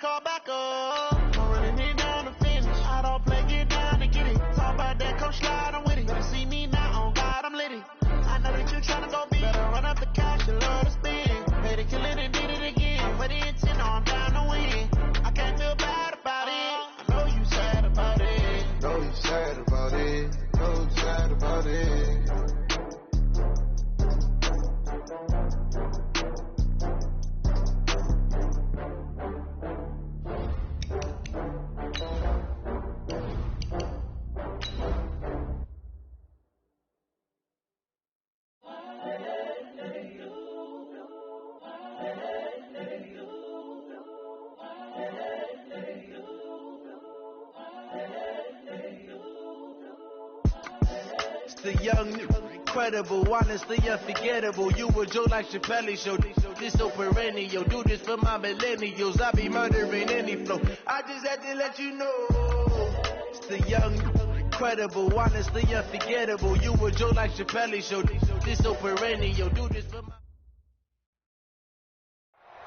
Call back up. Don't really need down to finish. I don't play, get down and get it. Talk about that, come slide, I'm with it. Better see me now, on God, I'm litty. I know that you tryna go big. Better run up the cash, you love to spend. Pay to kill it and did it again. Put the intent on, I'm down to win. I can't feel bad about it. I know you sad about it. Know you sad about it. Know you sad about it. The young, incredible, honestly unforgettable. You were Joe like Chappelle show. This so perennial. Do this for my millennials. I be murdering any flow. I just had to let you know. It's the young, incredible, honestly unforgettable. You were Joe like Chappelle show. This so perennial. Do this for my.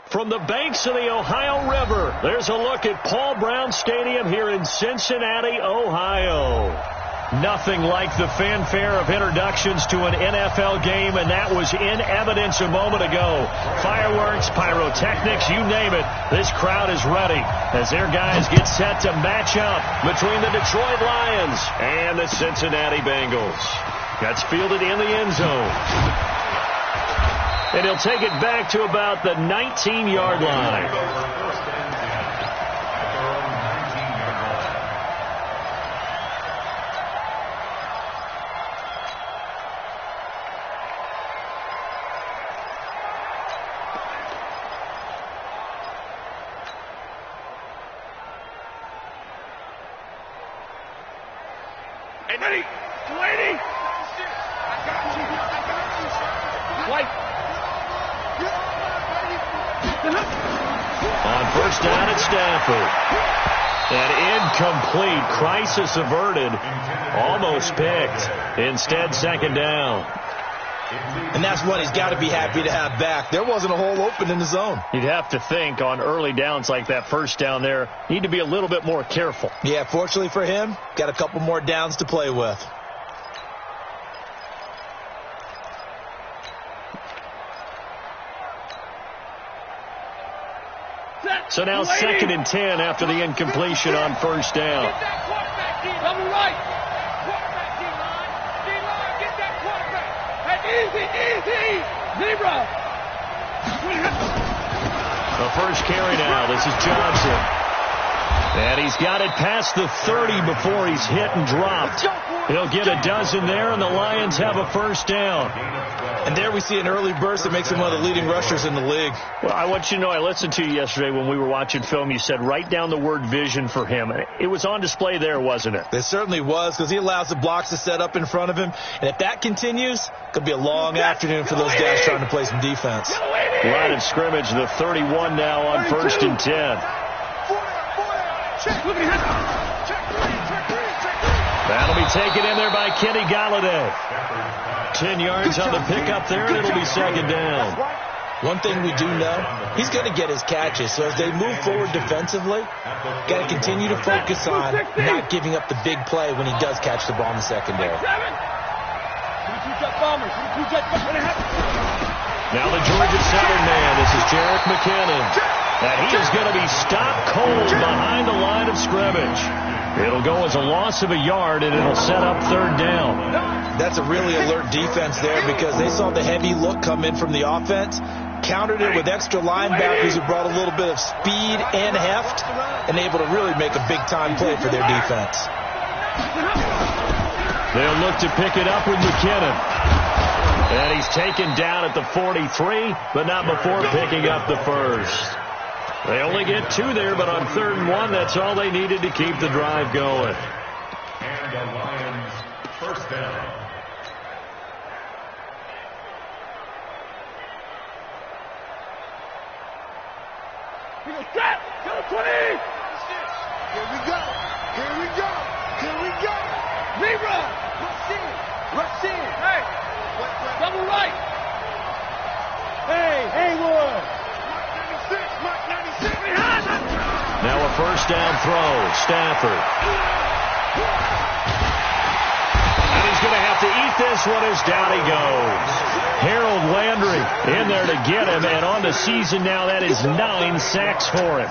From the banks of the Ohio River, there's a look at Paul Brown Stadium here in Cincinnati, Ohio. Nothing like the fanfare of introductions to an NFL game, and that was in evidence a moment ago. Fireworks, pyrotechnics, you name it. This crowd is ready as their guys get set to match up between the Detroit Lions and the Cincinnati Bengals. That's fielded in the end zone. And he'll take it back to about the 19-yard line. On first down at Stafford. An incomplete, crisis averted, almost picked. Instead, second down. And that's what he's got to be happy to have back. There wasn't a hole open in the zone. You'd have to think on early downs like that first down there, need to be a little bit more careful. Yeah, fortunately for him, got a couple more downs to play with. So now 2nd and 10 after the incompletion on first down. Get that quarterback, D. Double right. Quarterback, D-line. D-line, get that quarterback. Hey, easy. Zebra. The first carry now. This is Johnson. And he's got it past the 30 before he's hit and dropped. He'll get a dozen there, and the Lions have a first down. And there we see an early burst that makes him one of the leading rushers in the league. Well, I want you to know, I listened to you yesterday when we were watching film. You said write down the word vision for him. It was on display there, wasn't it? It certainly was, because he allows the blocks to set up in front of him. And if that continues, it could be a long afternoon for those guys trying to play some defense. Line of scrimmage, the 31 now on 1st and 10. That'll be taken in there by Kenny Galladay. 10 yards on the pickup there, and it'll be second down. One thing we do know, he's going to get his catches. So as they move forward defensively, got to continue to focus on not giving up the big play when he does catch the ball in the secondary. Now the Georgia 7-man. This is Jerick McKinnon. And he is going to be stopped cold behind the line of scrimmage. It'll go as a loss of a yard, and it'll set up third down. That's a really alert defense there because they saw the heavy look come in from the offense, countered it with extra linebackers who brought a little bit of speed and heft, and able to really make a big-time play for their defense. They'll look to pick it up with McKinnon. And he's taken down at the 43, but not before picking up the first. They only get 2 there, but on 3rd and 1, that's all they needed to keep the drive going. And the Lions first down. Trap! Go 20! Here we go. Zebra! Rush in! Hey! Double right! Hey, Haywood! Mark 96! first down throw. Stafford. And he's going to have to eat this one as down he goes. Harold Landry in there to get him, and on the season now, that is 9 sacks for him.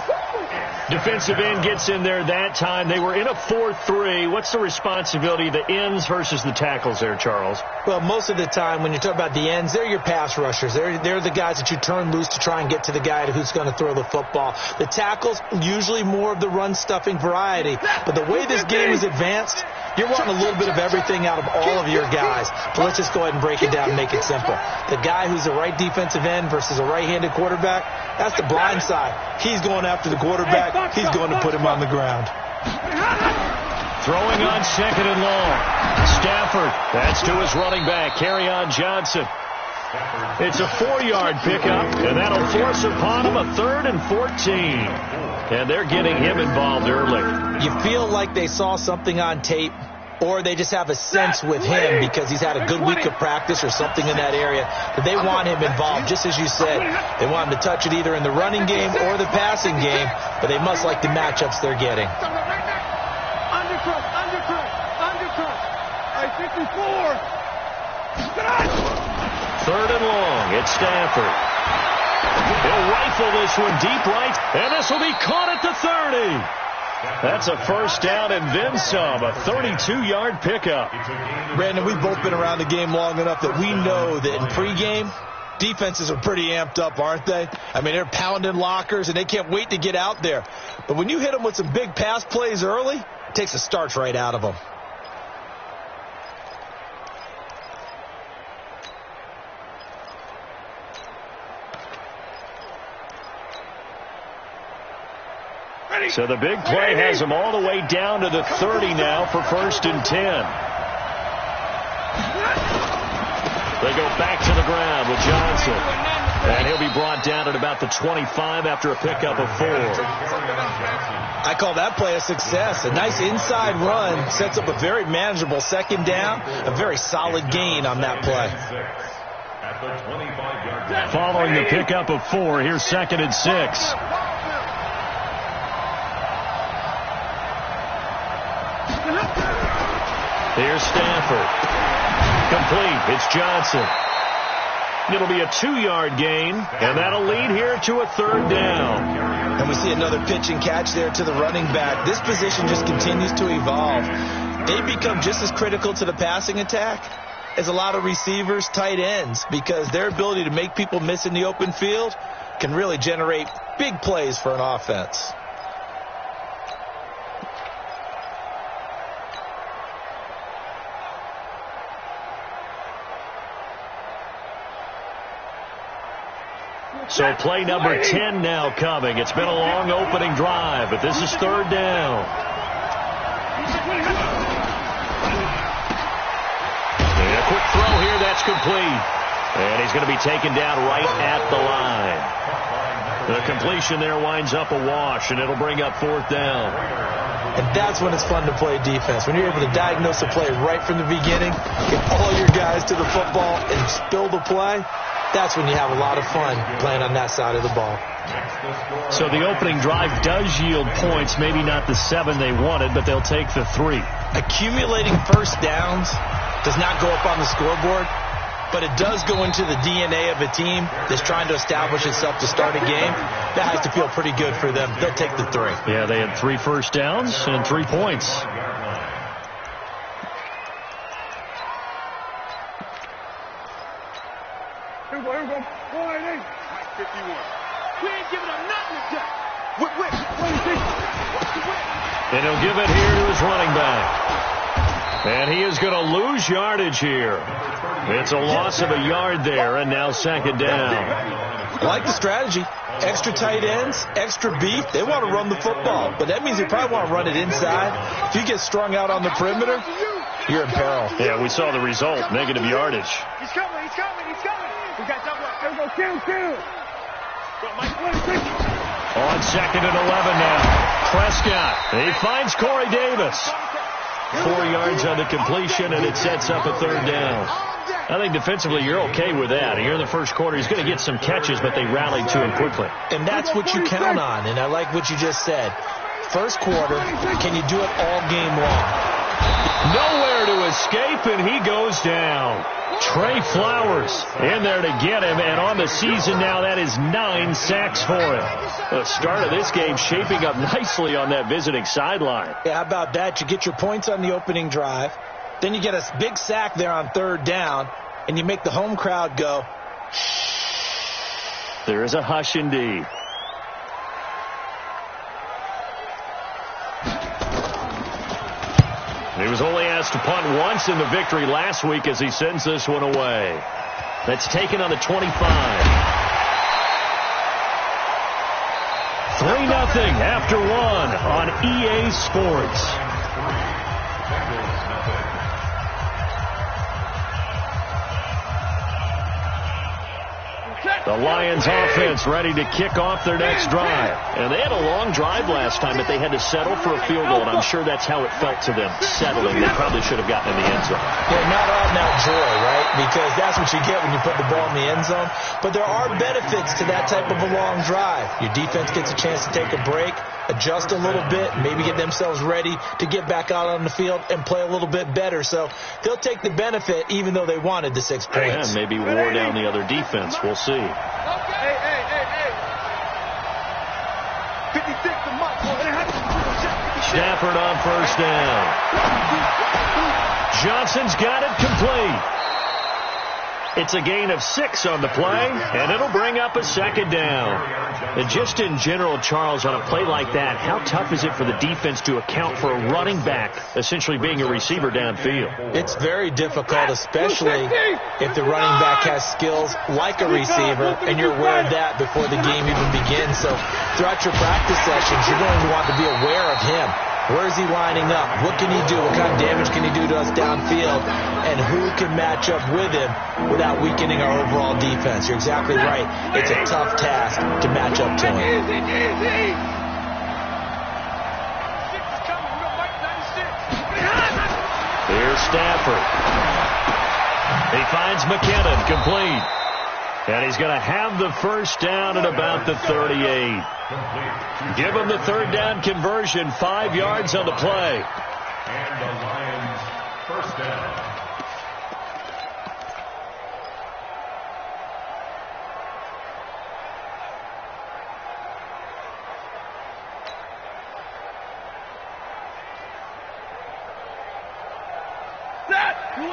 Defensive end gets in there that time. They were in a 4-3. What's the responsibility of the ends versus the tackles there, Charles? Well, most of the time when you talk about the ends, they're your pass rushers. They're the guys that you turn loose to try and get to the guy who's going to throw the football. The tackles, usually more of the run-stuffing variety. But the way this game is advanced, you're wanting a little bit of everything out of all of your guys. But let's just go ahead and break it down and make it simple. The guy who's a right defensive end versus a right-handed quarterback, that's the blind side. He's going after the quarterback. He's going to put him on the ground. Throwing on second and long. Stafford. That's to his running back, Kerryon Johnson. It's a 4-yard pickup, and that'll force upon him a 3rd and 14. And they're getting him involved early. You feel like they saw something on tape, or they just have a sense with him because he's had a good week of practice or something in that area that they want him involved, just as you said. They want him to touch it either in the running game or the passing game, but they must like the matchups they're getting. Undercut. 3rd and long. It's Stafford. He'll rifle this one deep right, and this will be caught at the 30. That's a first down and then some, a 32-yard pickup. Brandon, we've both been around the game long enough that we know that in pregame, defenses are pretty amped up, aren't they? I mean, they're pounding lockers, and they can't wait to get out there. But when you hit them with some big pass plays early, it takes the starch right out of them. So the big play has them all the way down to the 30 now for 1st and 10. They go back to the ground with Johnson. And he'll be brought down at about the 25 after a pickup of 4. I call that play a success. A nice inside run sets up a very manageable second down. A very solid gain on that play. Following the pickup of 4, here's 2nd and 6. Here's Stafford. Complete. It's Johnson. It'll be a 2-yard gain, and that'll lead here to a 3rd down. And we see another pitch and catch there to the running back. This position just continues to evolve. They become just as critical to the passing attack as a lot of receivers, tight ends, because their ability to make people miss in the open field can really generate big plays for an offense. So play number 10 now coming. It's been a long opening drive, but this is 3rd down. And a quick throw here, that's complete. And he's going to be taken down right at the line. The completion there winds up a wash, and it'll bring up 4th down. And that's when it's fun to play defense. When you're able to diagnose a play right from the beginning, get all your guys to the football, and spill the play, that's when you have a lot of fun playing on that side of the ball. So the opening drive does yield points, maybe not the 7 they wanted, but they'll take the 3. Accumulating first downs does not go up on the scoreboard, but it does go into the DNA of a team that's trying to establish itself to start a game. That has to feel pretty good for them. They'll take the 3. Yeah, they had 3 first downs and 3 points. Here we go. 188. 51. We ain't giving up nothing to Jack. And he'll give it here to his running back. And he is going to lose yardage here. It's a loss of a yard there, and now 2nd down. I like the strategy. Extra tight ends, extra beef. They want to run the football, but that means they probably want to run it inside. If you get strung out on the perimeter, you're in peril. Yeah, we saw the result, negative yardage. He's coming. We got double up. There we go. Kill. On 2nd and 11 now. Prescott. He finds Corey Davis. 4 yards on the completion, and it sets up a 3rd down. I think defensively you're okay with that. Here in the first quarter, he's going to get some catches, but they rallied to him quickly. And that's what you count on, and I like what you just said. first quarter. Can you do it all game long? Nowhere to escape, and he goes down. Trey Flowers in there to get him, and on the season now, that is 9 sacks for him. The start of this game shaping up nicely on that visiting sideline. Yeah, how about that? You get your points on the opening drive, then you get a big sack there on third down, and you make the home crowd go. There is a hush indeed. He was only asked to punt once in the victory last week as he sends this one away. That's taken on the 25. 3-0 after one on EA Sports. The Lions offense ready to kick off their next drive. And they had a long drive last time, but they had to settle for a field goal, and I'm sure that's how it felt to them, settling. They probably should have gotten in the end zone. Yeah, not all now joy, right? Because that's what you get when you put the ball in the end zone. But there are benefits to that type of a long drive. Your defense gets a chance to take a break, adjust a little bit, maybe get themselves ready to get back out on the field and play a little bit better. So they'll take the benefit even though they wanted the 6 points. Yeah, maybe wore down the other defense. We'll see. Hey. 56 to Mike. Stafford on first down. Johnson's got it complete. It's a gain of 6 on the play, and it'll bring up a second down. And just in general, Charles, on a play like that, how tough is it for the defense to account for a running back essentially being a receiver downfield? It's very difficult, especially if the running back has skills like a receiver, and you're aware of that before the game even begins. So throughout your practice sessions, you're going to want to be aware of him. Where is he lining up? What can he do? What kind of damage can he do to us downfield? And who can match up with him without weakening our overall defense? You're exactly right. It's a tough task to match up to him. Here's Stafford. He finds McKinnon complete. And he's going to have the first down at about the 38. Give him the third down conversion, 5 yards on the play. And the Lions first down.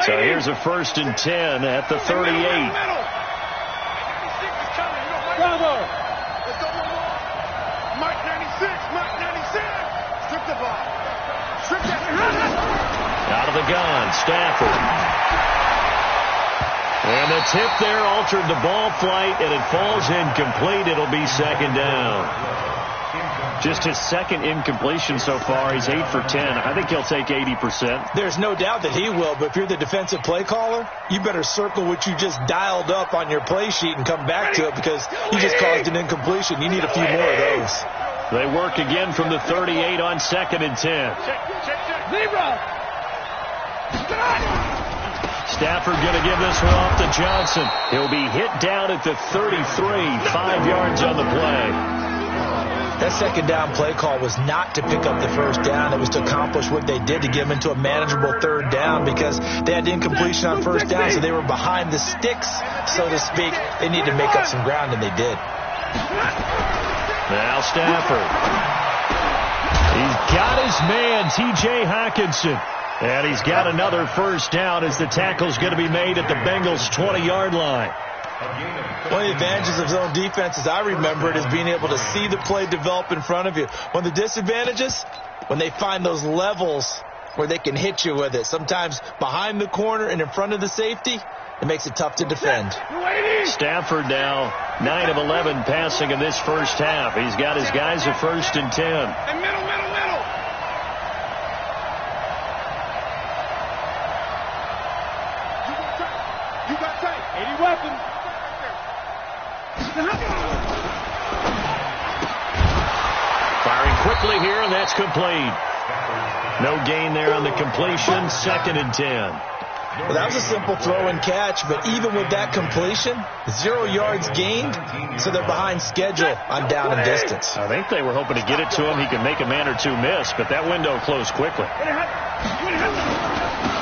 So here's a 1st and 10 at the 38. Bravo! Let's go one more. Mike 96, Mike 96. Strip the ball. Strip that. Out of the gun, Stafford. And the tip there altered the ball flight, and it falls incomplete. It'll be second down. Just his second incompletion so far. He's 8 for 10. I think he'll take 80%. There's no doubt that he will, but if you're the defensive play caller, you better circle what you just dialed up on your play sheet and come back to it because you just caused an incompletion. You need a few more of those. They work again from the 38 on 2nd and 10. Stafford going to give this one off to Johnson. He'll be hit down at the 33, 5 yards on the play. That second down play call was not to pick up the first down. It was to accomplish what they did to get them into a manageable third down because they had incompletion on first down, so they were behind the sticks, so to speak. They needed to make up some ground, and they did. Now Stafford. He's got his man, T.J. Hockenson. And he's got another first down as the tackle's going to be made at the Bengals' 20-yard line. One of the advantages of zone defense, as I remember it, is being able to see the play develop in front of you. One of the disadvantages, when they find those levels where they can hit you with it, sometimes behind the corner and in front of the safety, it makes it tough to defend. Stafford now 9 of 11 passing in this first half. He's got his guys at 1st and 10. And middle. You got tight. 80 weapons. Firing quickly here, and that's complete. No gain there on the completion. 2nd and 10. Well, that was a simple throw and catch, but even with that completion, 0 yards gained, so they're behind schedule on down and distance. I think they were hoping to get it to him. He could make a man or two miss, but that window closed quickly.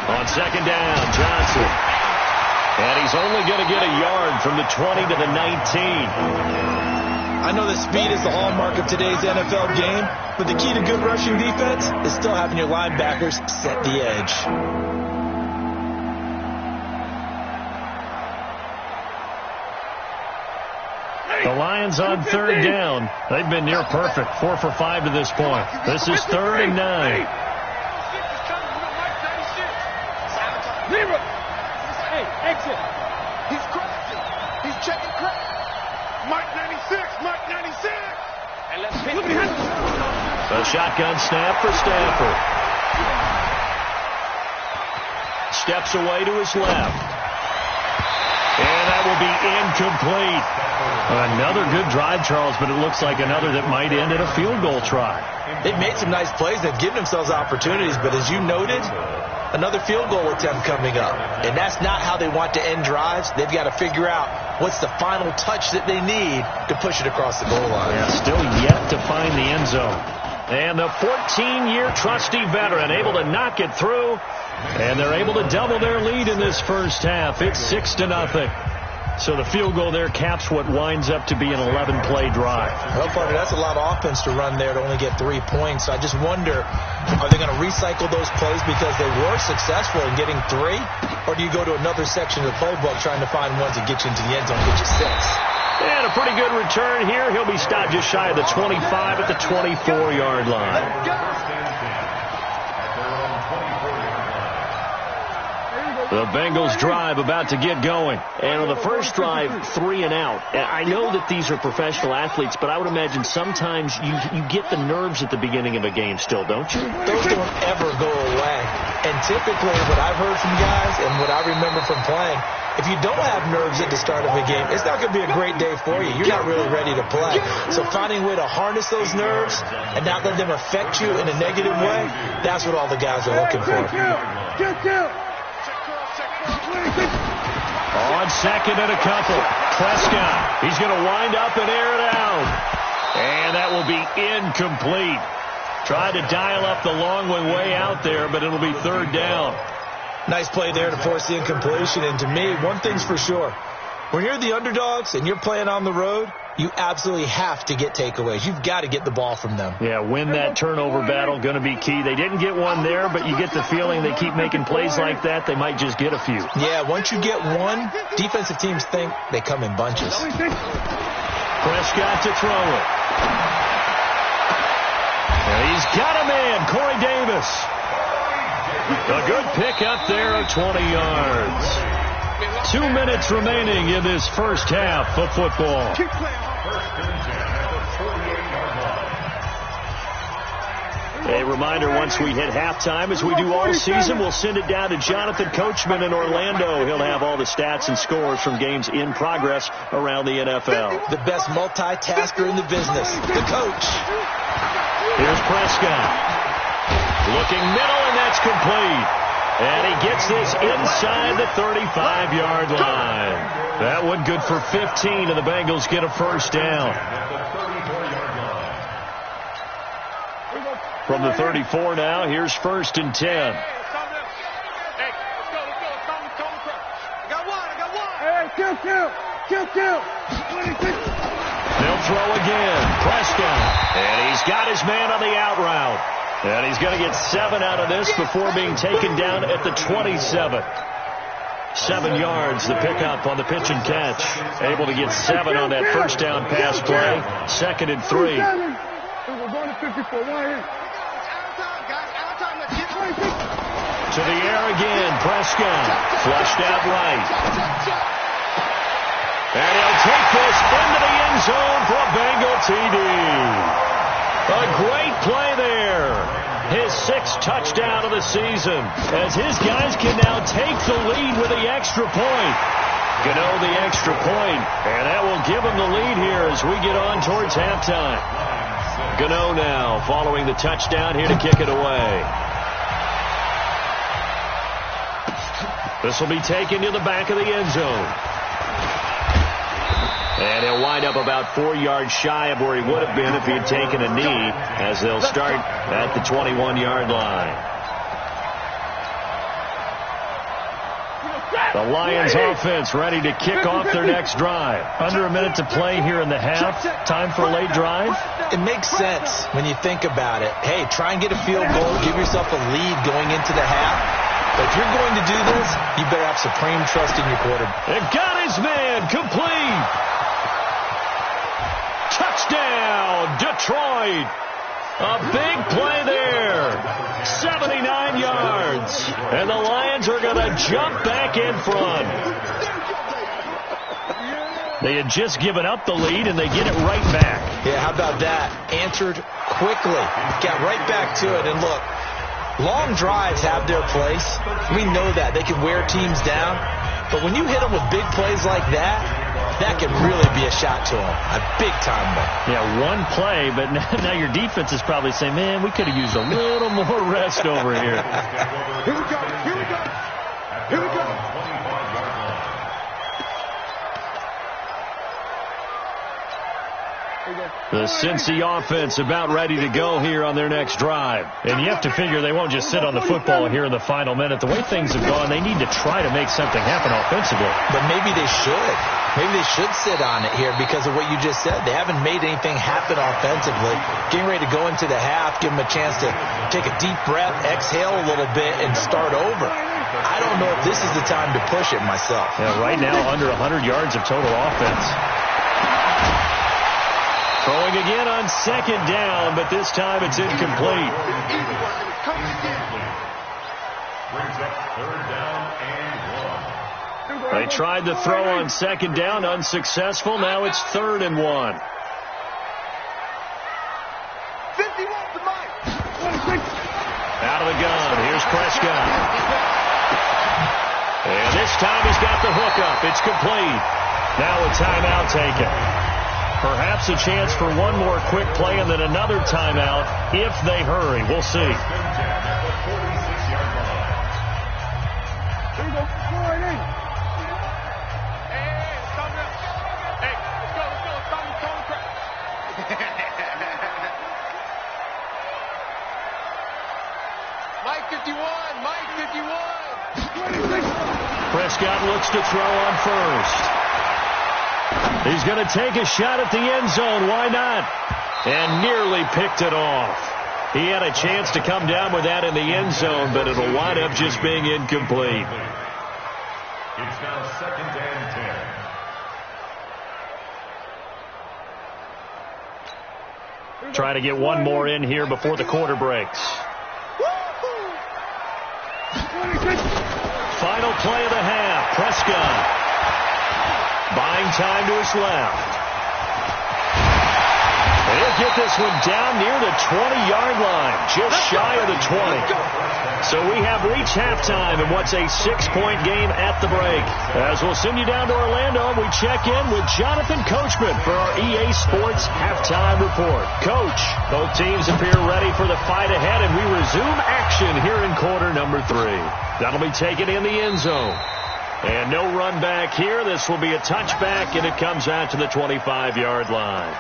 On second down, Johnson. And he's only going to get a yard from the 20 to the 19. I know that speed is the hallmark of today's NFL game, but the key to good rushing defense is still having your linebackers set the edge. The Lions on third down. They've been near perfect, 4 for 5 to this point. This is 3rd and 9. Hey, exit. He's crossing. He's checking crack. Mike 96. Mike 96. And let's pick him. A shotgun snap for Stafford. Steps away to his left. And that will be incomplete. Another good drive, Charles, but it looks like another that might end in a field goal try. They've made some nice plays. They've given themselves opportunities, but as you noted, another field goal attempt coming up. And that's not how they want to end drives. They've got to figure out what's the final touch that they need to push it across the goal line. Yeah, still yet to find the end zone. And the 14-year trusty veteran able to knock it through. And they're able to double their lead in this first half. It's 6-0. So the field goal there caps what winds up to be an 11-play drive. Well, partner, that's a lot of offense to run there to only get 3 points. So I just wonder, are they going to recycle those plays because they were successful in getting 3? Or do you go to another section of the playbook trying to find ones that get you into the end zone, get you 6? And a pretty good return here. He'll be stopped just shy of the 25 at the 24-yard line. The Bengals drive about to get going. And on the first drive, 3 and out. I know that these are professional athletes, but I would imagine sometimes you get the nerves at the beginning of a game still, don't you? Those don't ever go away. And typically what I've heard from guys and what I remember from playing, if you don't have nerves at the start of a game, it's not going to be a great day for you. You're not really ready to play. So finding a way to harness those nerves and not let them affect you in a negative way, that's what all the guys are looking for. On second and a couple, Prescott. He's going to wind up and air it out. And that will be incomplete. Tried to dial up the long one way out there, but it'll be 3rd down. Nice play there to force the incompletion. And to me, one thing's for sure. When you're the underdogs and you're playing on the road, you absolutely have to get takeaways. You've got to get the ball from them. Yeah, win that turnover battle, going to be key. They didn't get one there, but you get the feeling they keep making plays like that, they might just get a few. Yeah, once you get one, defensive teams think they come in bunches. Prescott to throw it. And he's got a man, Corey Davis. A good pickup there of 20 yards. 2 minutes remaining in this first half of football. A reminder, once we hit halftime, as we do all season, we'll send it down to Jonathan Coachman in Orlando. He'll have all the stats and scores from games in progress around the NFL. The best multitasker in the business, the coach. Here's Prescott. Looking middle, and that's complete. And he gets this inside the 35-yard line. That one good for 15, and the Bengals get a first down. From the 34 now, here's 1st and 10. Hey, let's go. Kill. They'll throw again. Prescott. And he's got his man on the out route. And he's going to get 7 out of this before being taken down at the 27. 7 yards, the pickup on the pitch and catch. Able to get 7 on that first down pass play. 2nd and 3. To the air again, Prescott. Flushed out right. And he'll take this into the end zone for a Bengal TD. A great play there. His 6th touchdown of the season, as his guys can now take the lead with the extra point. Gano the extra point, and that will give him the lead here as we get on towards halftime. Gano now following the touchdown here to kick it away. This will be taken to the back of the end zone. And he'll wind up about 4 yards shy of where he would have been if he had taken a knee, as they'll start at the 21-yard line. The Lions offense ready to kick off their next drive. Under a minute to play here in the half. Time for a late drive. It makes sense when you think about it. Hey, try and get a field goal. Give yourself a lead going into the half. But if you're going to do this, you better have supreme trust in your quarterback. It got his man complete. Touchdown, Detroit. A big play there. 79 yards. And the Lions are going to jump back in front. They had just given up the lead, and they get it right back. Yeah, how about that? Answered quickly. Got right back to it. And look, long drives have their place. We know that. They can wear teams down. But when you hit them with big plays like that, that can really be a shot to them. A big-time one. Yeah, one play, but now your defense is probably saying, man, we could have used a little more rest over here. Here we go. Here we go. Here we go. The Cincy offense about ready to go here on their next drive. And you have to figure they won't just sit on the football here in the final minute. The way things have gone, they need to try to make something happen offensively. But maybe they should. Maybe they should sit on it here because of what you just said. They haven't made anything happen offensively. Getting ready to go into the half, give them a chance to take a deep breath, exhale a little bit, and start over. I don't know if this is the time to push it myself. Yeah, right now, under 100 yards of total offense. Throwing again on second down, but this time it's incomplete. Brings up third down and 1. They tried to throw on second down, unsuccessful. Now it's 3rd and 1. 51 to Mike. Out of the gun. Here's Prescott. And this time he's got the hook up. It's complete. Now a timeout taken. Perhaps a chance for one more quick play and then another timeout if they hurry. We'll see. Here we go. Hey, stop it. Hey, let's go. Stop it. Mike 51. Prescott looks to throw on first. He's going to take a shot at the end zone. Why not? And nearly picked it off. He had a chance to come down with that in the end zone, but it'll wind up just being incomplete. It's now 2nd and 10. Trying to get one more in here before the quarter breaks. Final play of the half. Prescott buying time to his left. He'll get this one down near the 20-yard line, just shy of the 20. So we have reached halftime in what's a 6-point game at the break. As we'll send you down to Orlando, we check in with Jonathan Coachman for our EA Sports Halftime Report. Coach, both teams appear ready for the fight ahead, and we resume action here in quarter number 3. That'll be taken in the end zone. And no run back here. This will be a touchback, and it comes out to the 25-yard line.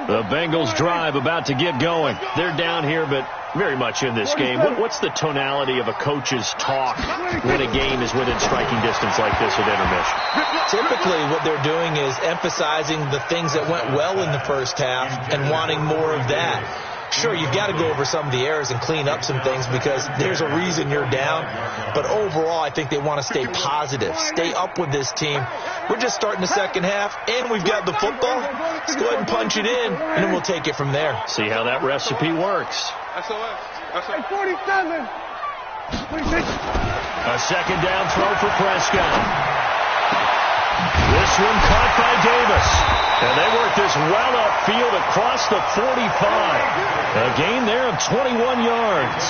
The Bengals drive about to get going. They're down here, but very much in this game. What's the tonality of a coach's talk when a game is within striking distance like this at intermission? Typically, what they're doing is emphasizing the things that went well in the first half and wanting more of that. Sure, you've got to go over some of the errors and clean up some things because there's a reason you're down. But overall, I think they want to stay positive, stay up with this team. We're just starting the second half, and we've got the football. Let's go ahead and punch it in, and then we'll take it from there. See how that recipe works. That's 47. 46. A second down throw for Prescott. This one caught by Davis. And they work this well upfield across the 45. A gain there of 21 yards.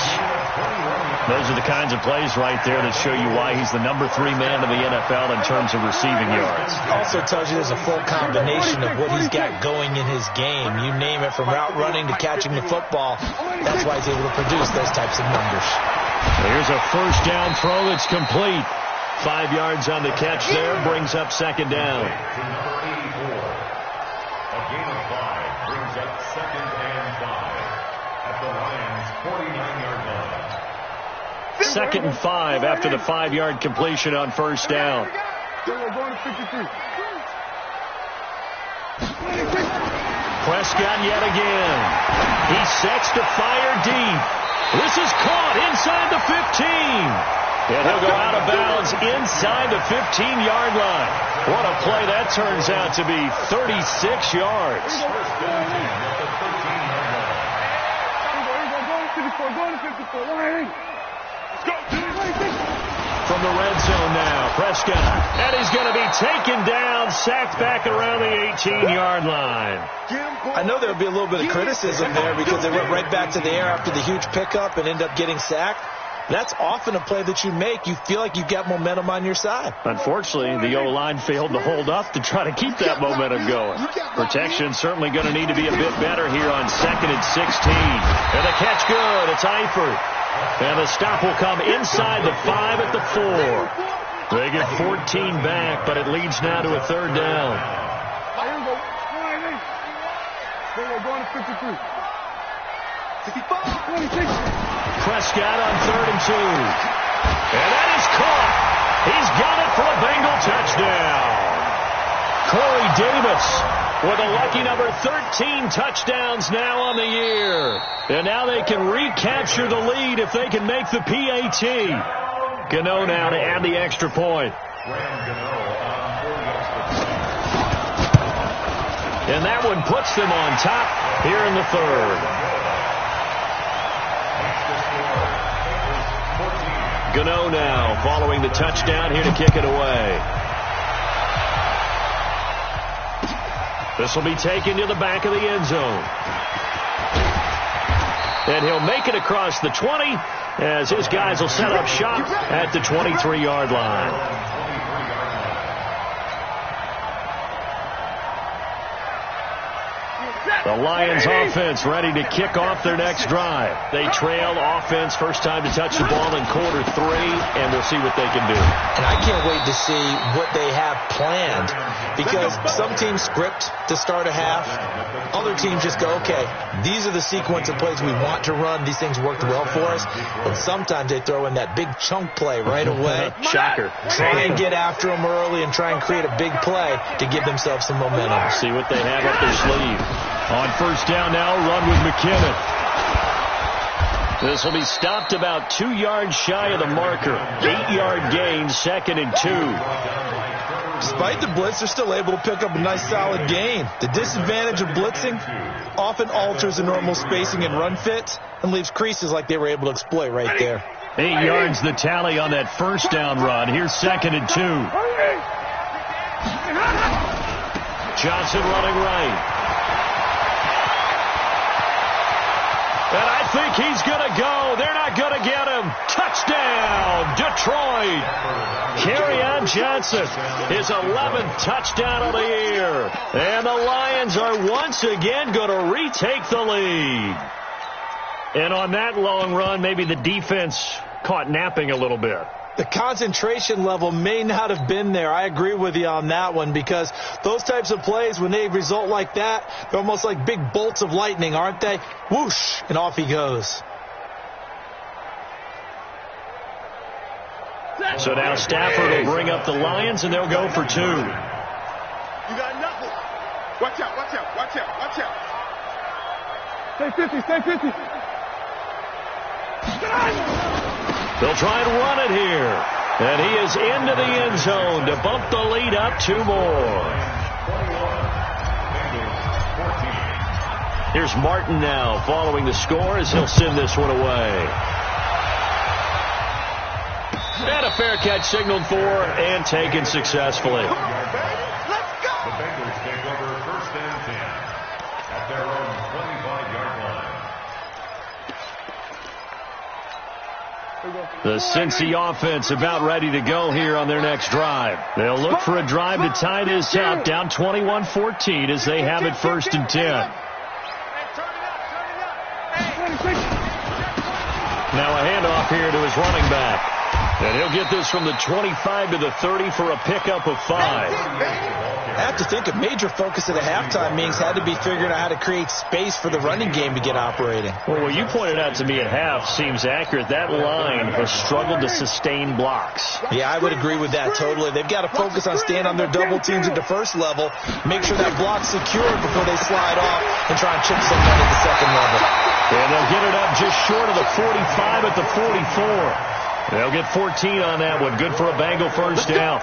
Those are the kinds of plays right there that show you why he's the number 3 man in the NFL in terms of receiving yards. Also tells you there's a full combination of what he's got going in his game. You name it, from route running to catching the football. That's why he's able to produce those types of numbers. Here's a first down throw that's complete. 5 yards on the catch there, brings up second down. A gain of 5 brings up 2nd and 5 at the Lions' 49-yard line. 2nd and 5 after the 5-yard completion on first down. Prescott yet again. He sets to fire deep. This is caught inside the 15. And he'll go out of bounds inside the 15-yard line. What a play that turns out to be, 36 yards. From the red zone now, Prescott. And he's going to be taken down, sacked back around the 18-yard line. I know there will be a little bit of criticism there because they went right back to the air after the huge pickup and end up getting sacked. That's often a play that you make. You feel like you've got momentum on your side. Unfortunately, the O-line failed to hold up to try to keep that momentum going. Protection certainly going to need to be a bit better here on 2nd and 16. And the catch good. It's Eifert. And the stop will come inside the 5 at the 4. They get 14 back, but it leads now to a third down. Prescott on 3rd and 2. And that is caught. He's got it for a Bengal touchdown. Corey Davis with a lucky number 13 touchdowns now on the year. And now they can recapture the lead if they can make the PAT. Gano now to add the extra point. And that one puts them on top here in the 3rd. Gano now following the touchdown here to kick it away. This will be taken to the back of the end zone. And he'll make it across the 20 as his guys will set up shop at the 23-yard line. The Lions offense ready to kick off their next drive. They trail offense, first time to touch the ball in quarter 3, and we'll see what they can do. And I can't wait to see what they have planned, because some teams script to start a half. Other teams just go, okay, these are the sequence of plays we want to run. These things worked well for us. But sometimes they throw in that big chunk play right away. Shocker. Try and get after them early and try and create a big play to give themselves some momentum. See what they have up their sleeve. On first down now, run with McKinnon. This will be stopped about 2 yards shy of the marker. 8-yard gain, 2nd and 2. Despite the blitz, they're still able to pick up a nice solid gain. The disadvantage of blitzing often alters the normal spacing and run fits and leaves creases like they were able to exploit right there. 8 yards the tally on that first down run. Here's 2nd and 2. Johnson running right. And I think he's going to go. They're not going to get him. Touchdown, Detroit. Kerryon Johnson, his 11th touchdown of the year. And the Lions are once again going to retake the lead. And on that long run, maybe the defense caught napping a little bit. The concentration level may not have been there. I agree with you on that one, because those types of plays, when they result like that, they're almost like big bolts of lightning, aren't they? Whoosh, and off he goes. So now Stafford will bring up the Lions, and they'll go for 2. You got nothing. Watch out, watch out, watch out, watch out. Stay 50, stay 50. They'll try and run it here. And he is into the end zone to bump the lead up 2 more. Here's Martin now following the score as he'll send this one away. And a fair catch signaled for and taken successfully. Let's go. The Bengals take over first The Cincy offense about ready to go here on their next drive. They'll look for a drive to tie this up, down 21-14 as they have it 1st and 10. Now a handoff here to his running back. And he'll get this from the 25 to the 30 for a pickup of 5. I have to think a major focus at the halftime means had to be figuring out how to create space for the running game to get operating. Well, what you pointed out to me at half seems accurate. That line has struggled to sustain blocks. Yeah, I would agree with that totally. They've got to focus on staying on their double teams at the first level, make sure that block's secured before they slide off and try and chip someone at the second level. And they'll get it up just short of the 45 at the 44. They'll get 14 on that one. Good for a Bengal 1st down.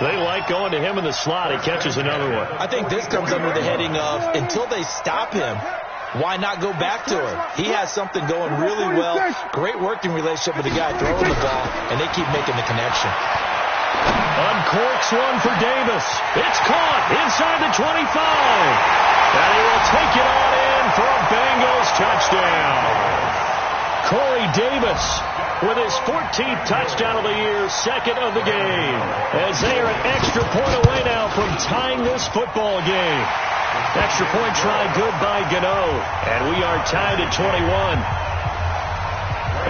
They like going to him in the slot. He catches another one. I think this comes under the heading of until they stop him, why not go back to him? He has something going really well. Great working relationship with the guy throwing the ball, and they keep making the connection. Uncorks one for Davis. It's caught inside the 25. And he will take it on in for a Bengals touchdown. Corey Davis with his 14th touchdown of the year, 2nd of the game, as they are an extra point away now from tying this football game. Extra point try good by Gano, and we are tied at 21.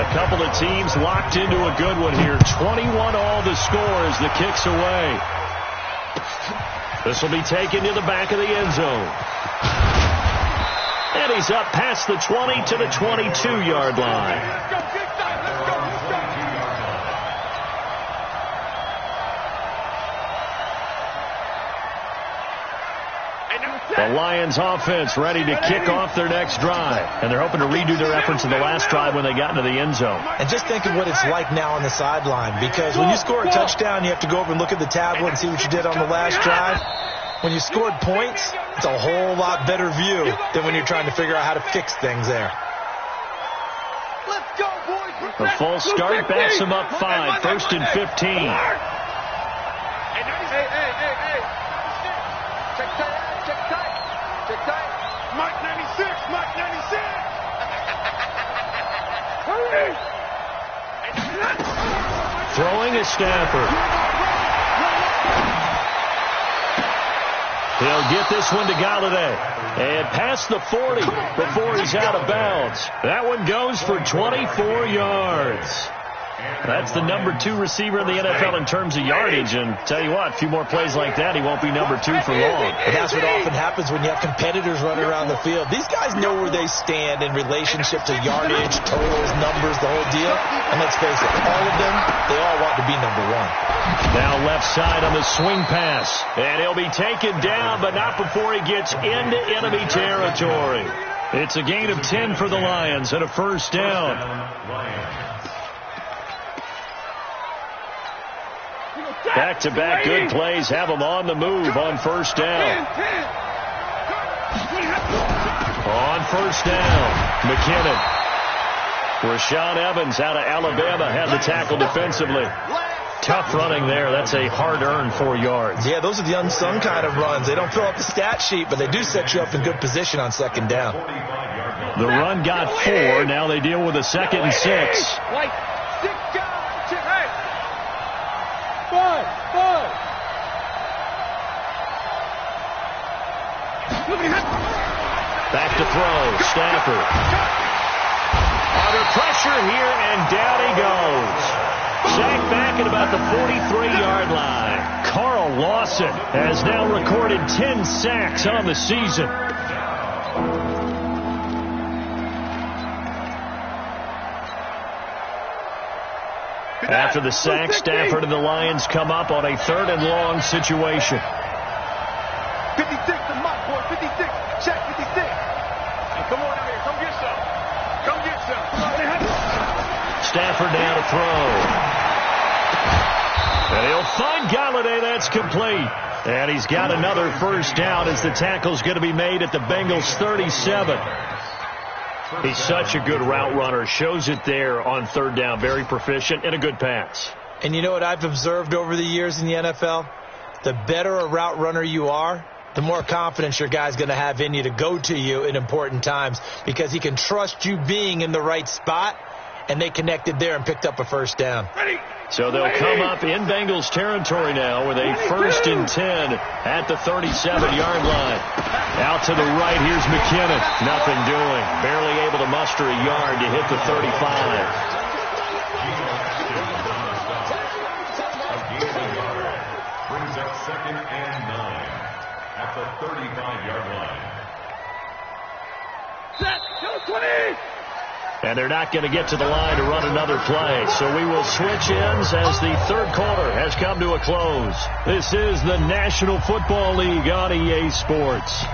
A couple of teams locked into a good one here. 21 all the score as the kick's away. This will be taken to the back of the end zone. And he's up past the 20 to the 22-yard line. The Lions offense ready to kick off their next drive. And they're hoping to redo their efforts in the last drive when they got into the end zone. And just think of what it's like now on the sideline. Because when you score a touchdown, you have to go over and look at the tablet and see what you did on the last drive. When you scored points, it's a whole lot better view than when you're trying to figure out how to fix things there. Let's go, boys. A false start backs him up 5, 1st and 15. Hey. Check tight. Mike 96. Throwing is Stafford. He'll get this one to Galladay. And past the 40 before he's out of bounds. That one goes for 24 yards. That's the number 2 receiver in the NFL in terms of yardage. And tell you what, a few more plays like that, he won't be number 2 for long. And that's what often happens when you have competitors running around the field. These guys know where they stand in relationship to yardage, totals, numbers, the whole deal. And let's face it, all of them, they all want to be number 1. Now left side on the swing pass. And he'll be taken down, but not before he gets into enemy territory. It's a gain of 10 for the Lions and a 1st down. Back-to-back good plays have them on the move on 1st down. On 1st down, McKinnon. Rashaan Evans out of Alabama had the tackle defensively. Tough running there. That's a hard-earned 4 yards. Yeah, those are the unsung kind of runs. They don't fill up the stat sheet, but they do set you up in good position on 2nd down. The run got 4. Now they deal with a 2nd and 6. Back to throw, Stafford. Under pressure here, and down he goes. Sacked back at about the 43-yard line. Carl Lawson has now recorded 10 sacks on the season. After the sack, Stafford and the Lions come up on a 3rd and long situation. 56 to my boy, 56. Check 56. Hey, come on out here. Come get some. Stafford now to throw. And he'll find Galladay. That's complete. And he's got another 1st down as the tackle's going to be made at the Bengals' 37. He's such a good route runner. Shows it there on 3rd down. Very proficient and a good pass. And you know what I've observed over the years in the NFL? The better a route runner you are, the more confidence your guy's going to have in you to go to you in important times, because he can trust you being in the right spot and they connected there and picked up a first down. So they'll come up in Bengals territory now with a 1st and 10 at the 37-yard line. Out to the right, here's McKinnon. Nothing doing. Barely able to muster a yard to hit the 35. Brings up 2nd and 9 at the 35-yard line. Set, 20. And they're not going to get to the line to run another play. So we will switch ends as the third quarter has come to a close. This is the National Football League on EA Sports.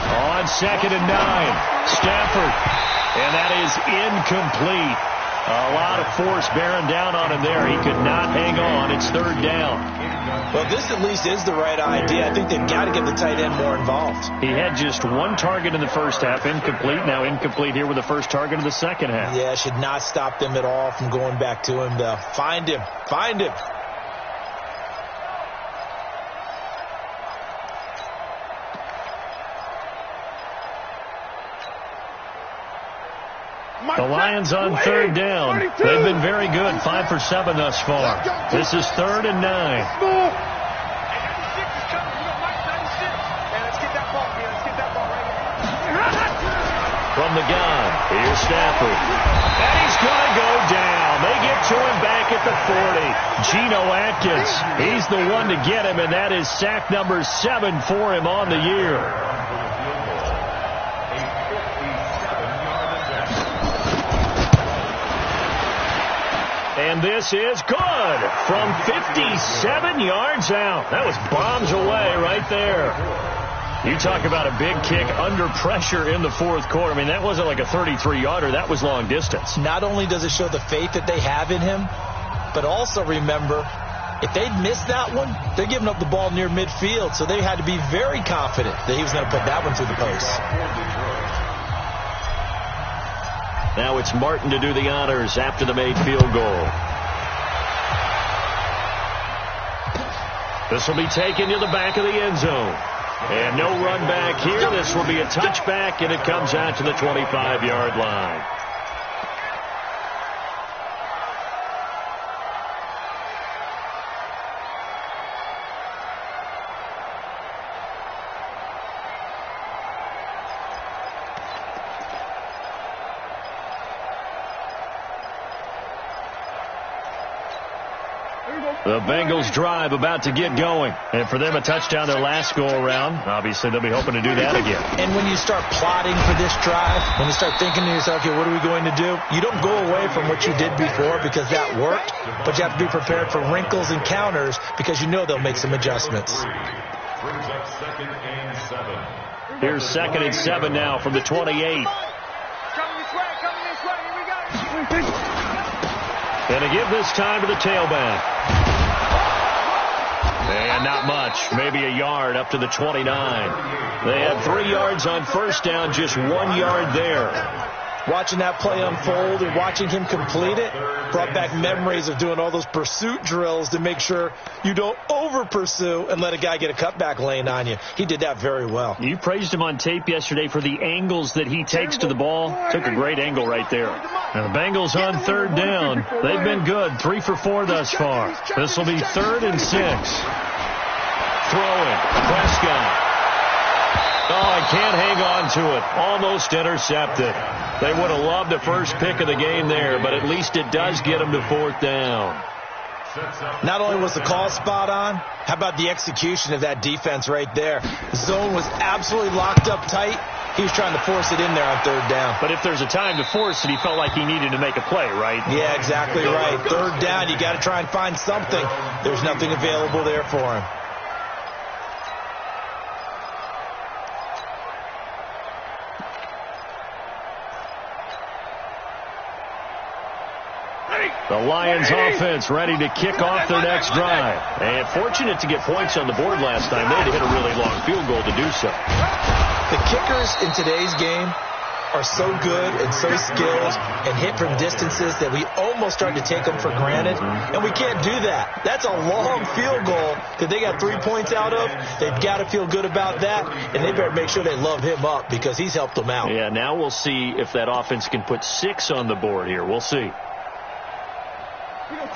On 2nd and 9, Stafford, and that is incomplete. A lot of force bearing down on him there. He could not hang on. It's 3rd down. Well, this at least is the right idea. I think they've got to get the tight end more involved. He had just 1 target in the first half, incomplete. Now incomplete here with the first target of the second half. Yeah, should not stop them at all from going back to him, though. Find him. Find him. The Lions on 3rd down. They've been very good, 5 for 7 thus far. This is 3rd and 9. From the gun, here's Stafford. And he's going to go down. They get to him back at the 40. Geno Atkins, he's the one to get him, and that is sack number 7 for him on the year. And this is good from 57 yards out. That was bombs away right there. You talk about a big kick under pressure in the fourth quarter. I mean, that wasn't like a 33-yarder. That was long distance. Not only does it show the faith that they have in him, but also remember, if they'd missed that one, they're giving up the ball near midfield. So they had to be very confident that he was going to put that one through the post. Now it's Martin to do the honors after the made field goal. This will be taken to the back of the end zone. And no run back here. This will be a touchback, and it comes out to the 25-yard line. The Bengals drive about to get going. And for them, a touchdown their last go-around. Obviously, they'll be hoping to do that again. And when you start plotting for this drive, when you start thinking to yourself, okay, what are we going to do? You don't go away from what you did before because that worked, but you have to be prepared for wrinkles and counters because you know they'll make some adjustments. Brings up 2nd and 7. Here's 2nd and 7 now from the 28. Coming this way, here we go. And to give this time to the tailback. And not much, maybe a yard up to the 29. They had 3 yards on first down, just 1 yard there. Watching that play unfold and watching him complete it brought back memories of doing all those pursuit drills to make sure you don't over-pursue and let a guy get a cutback lane on you. He did that very well. You praised him on tape yesterday for the angles that he takes to the ball. Took a great angle right there. Now the Bengals on 3rd down. They've been good, 3 for 4 thus far. This will be 3rd and 6. Throwing, Prescott. Oh, I can't hang on to it. Almost intercepted. They would have loved the first pick of the game there, but at least it does get them to 4th down. Not only was the call spot on, how about the execution of that defense right there? The zone was absolutely locked up tight. He was trying to force it in there on 3rd down. But if there's a time to force it, he felt like he needed to make a play, right? Yeah, exactly right. 3rd down, you got to try and find something. There's nothing available there for him. The Lions offense ready to kick off their next drive. And fortunate to get points on the board last time. They had to hit a really long field goal to do so. The kickers in today's game are so good and so skilled and hit from distances that we almost start to take them for granted. And we can't do that. That's a long field goal that they got 3 points out of. They've got to feel good about that, and they better make sure they love him up because he's helped them out. Yeah, now we'll see if that offense can put 6 on the board here. We'll see.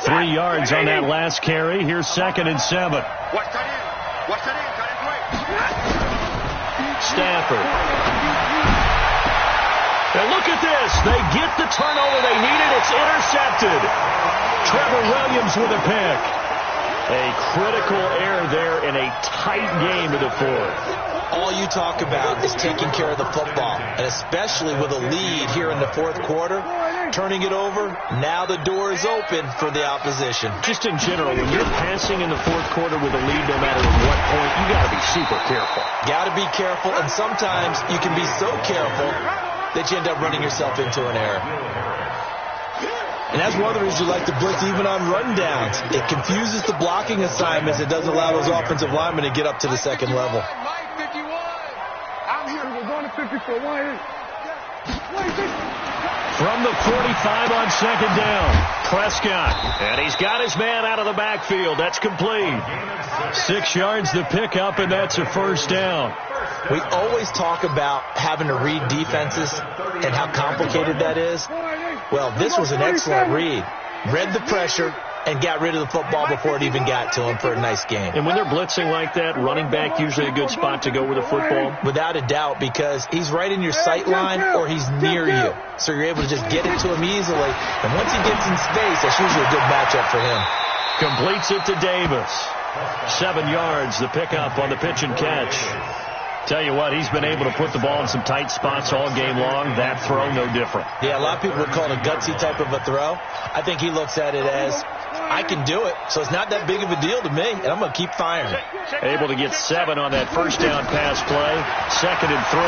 3 yards on that last carry. Here's 2nd and 7. Stafford. And look at this. They get the turnover they needed. It's intercepted. Trevor Williams with a pick. A critical error there in a tight game of the fourth. All you talk about is taking care of the football, and especially with a lead here in the fourth quarter, turning it over, now the door is open for the opposition. Just in general, when you're passing in the fourth quarter with a lead, no matter at what point, you got to be super careful. Got to be careful, and sometimes you can be so careful that you end up running yourself into an error. And that's one of the reasons you like to blitz even on rundowns. It confuses the blocking assignments. It doesn't allow those offensive linemen to get up to the second level. I'm here. We're going to 54. From the 45 on 2nd down, Prescott. And he's got his man out of the backfield. That's complete. 6 yards the pickup, and that's a first down. We always talk about having to read defenses and how complicated that is. Well, this was an excellent read. Read the pressure and got rid of the football before it even got to him for a nice game. And when they're blitzing like that, running back usually a good spot to go with a football? Without a doubt, because he's right in your sight line or he's near you. So you're able to just get it to him easily. And once he gets in space, that's usually a good matchup for him. Completes it to Davis. 7 yards, the pickup on the pitch and catch. Tell you what, he's been able to put the ball in some tight spots all game long. That throw, no different. Yeah, a lot of people would call it a gutsy type of a throw. I think he looks at it as, I can do it, so it's not that big of a deal to me, and I'm going to keep firing. Able to get 7 on that first down pass play. 2nd and 3.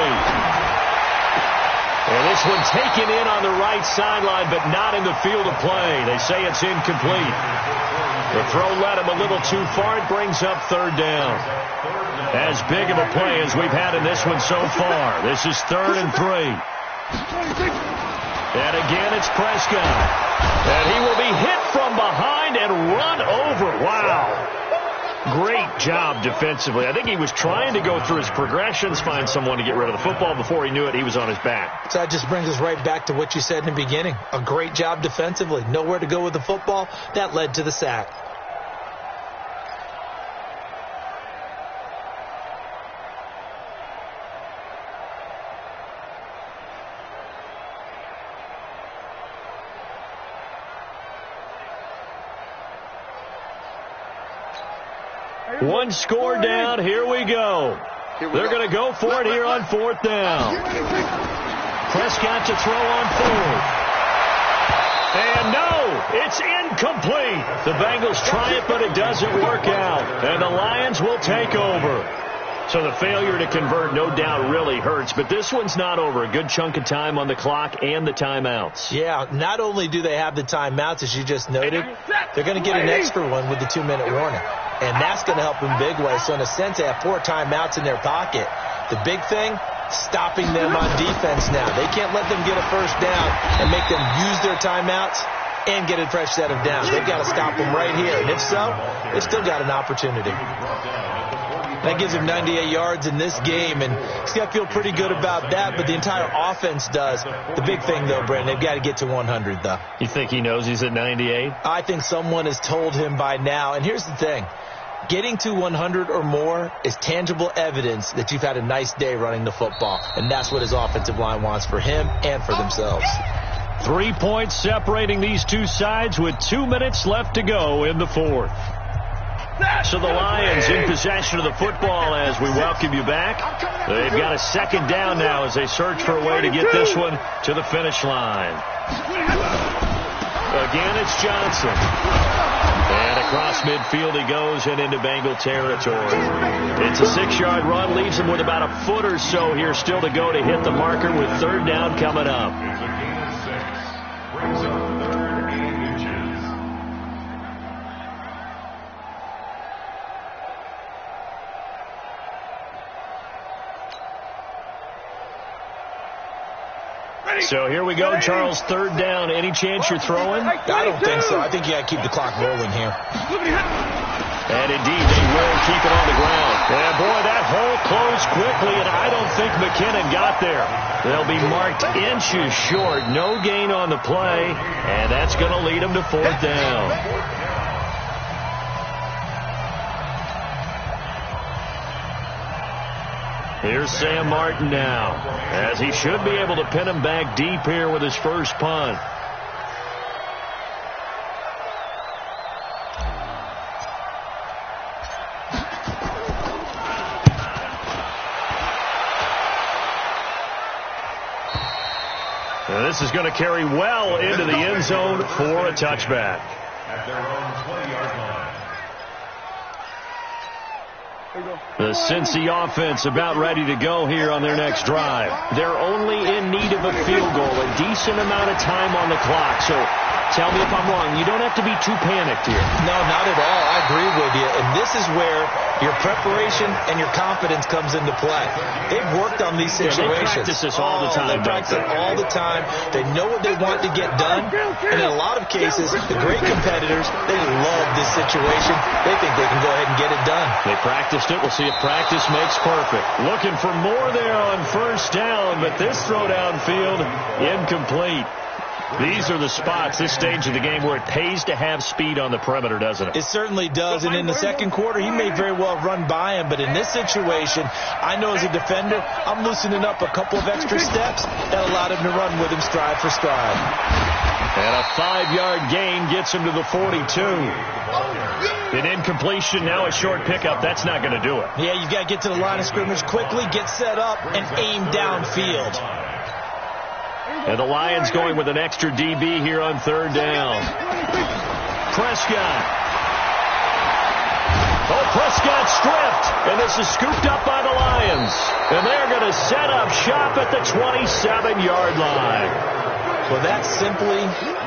And this one taken in on the right sideline, but not in the field of play. They say it's incomplete. The throw led him a little too far. It brings up 3rd down. As big of a play as we've had in this one so far. This is 3rd and 3. And again, it's Prescott. And he will be hit from behind and run over. Wow. Great job defensively. I think he was trying to go through his progressions, find someone to get rid of the football. Before he knew it, he was on his back. So that just brings us right back to what you said in the beginning. A great job defensively. Nowhere to go with the football. That led to the sack. One score down. Here we go. They're going to go for it here on 4th down. Prescott to throw on 4th. And no, it's incomplete. The Bengals try it, but it doesn't work out. And the Lions will take over. So the failure to convert, no doubt, really hurts. But this one's not over. A good chunk of time on the clock and the timeouts. Yeah, not only do they have the timeouts, as you just noted, they're going to get an extra one with the 2-minute warning. And that's going to help in big ways. So in a sense, they have 4 timeouts in their pocket. The big thing, stopping them on defense now. They can't let them get a first down and make them use their timeouts and get a fresh set of downs. They've got to stop them right here. And if so, they've still got an opportunity. That gives him 98 yards in this game, and he's got to feel pretty good about that, but the entire offense does. The big thing, though, Brandon, they've got to get to 100, though. You think he knows he's at 98? I think someone has told him by now, and here's the thing. Getting to 100 or more is tangible evidence that you've had a nice day running the football, and that's what his offensive line wants for him and for themselves. 3 points separating these two sides with 2 minutes left to go in the fourth. So the Lions in possession of the football as we welcome you back. They've got a 2nd down now as they search for a way to get this one to the finish line. Again, it's Johnson. And across midfield he goes and into Bengal territory. It's a 6-yard run, leaves him with about a foot or so here still to go to hit the marker with 3rd down coming up. So here we go, Charles, third down. Any chance you're throwing? I don't think so. I think you got to keep the clock rolling here. And indeed, they will keep it on the ground. And boy, that hole closed quickly, and I don't think McKinnon got there. They'll be marked inches short. No gain on the play, and that's going to lead them to fourth down. Here's Sam Martin now, as he should be able to pin him back deep here with his first punt. And this is going to carry well into the end zone for a touchback. At their own 20-yard line. The Cincy offense about ready to go here on their next drive. They're only in need of a field goal, a decent amount of time on the clock. So tell me if I'm wrong. You don't have to be too panicked here. No, not at all. I agree with you. And this is where your preparation and your confidence comes into play. They've worked on these situations. They practice this all the time. They practice it all the time. They know what they want to get done. And in a lot of cases, the great competitors, they love this situation. They think they can go ahead and get it done. They practiced it. We'll see if practice makes perfect. Looking for more there on first down, but this throw downfield, incomplete. These are the spots, this stage of the game, where it pays to have speed on the perimeter, doesn't it? It certainly does. And in the second quarter, he may very well run by him. But in this situation, I know as a defender, I'm loosening up a couple of extra steps that allowed him to run with him stride for stride. And a 5-yard gain gets him to the 42. An incompletion, now a short pickup. That's not going to do it. Yeah, you got to get to the line of scrimmage quickly, get set up, and aim downfield. And the Lions going with an extra DB here on third down. Prescott. Oh, Prescott stripped. And this is scooped up by the Lions. And they're going to set up shop at the 27-yard line. Well, that simply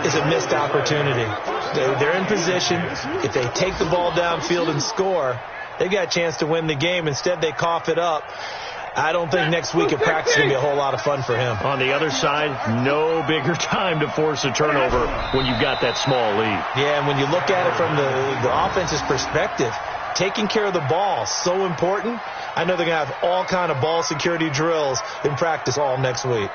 is a missed opportunity. They're in position. If they take the ball downfield and score, they've got a chance to win the game. Instead, they cough it up. I don't think next week at practice is going to be a whole lot of fun for him. On the other side, no bigger time to force a turnover when you've got that small lead. Yeah, and when you look at it from the offense's perspective, taking care of the ball, so important. I know they're going to have all kind of ball security drills in practice all next week.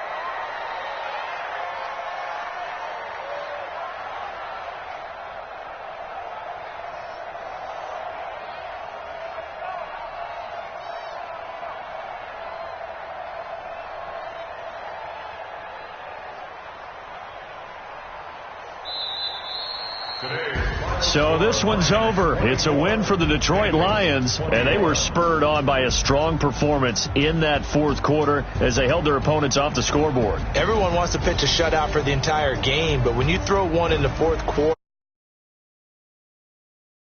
So this one's over. It's a win for the Detroit Lions, and they were spurred on by a strong performance in that fourth quarter as they held their opponents off the scoreboard. Everyone wants to pitch a shutout for the entire game, but when you throw one in the fourth quarter,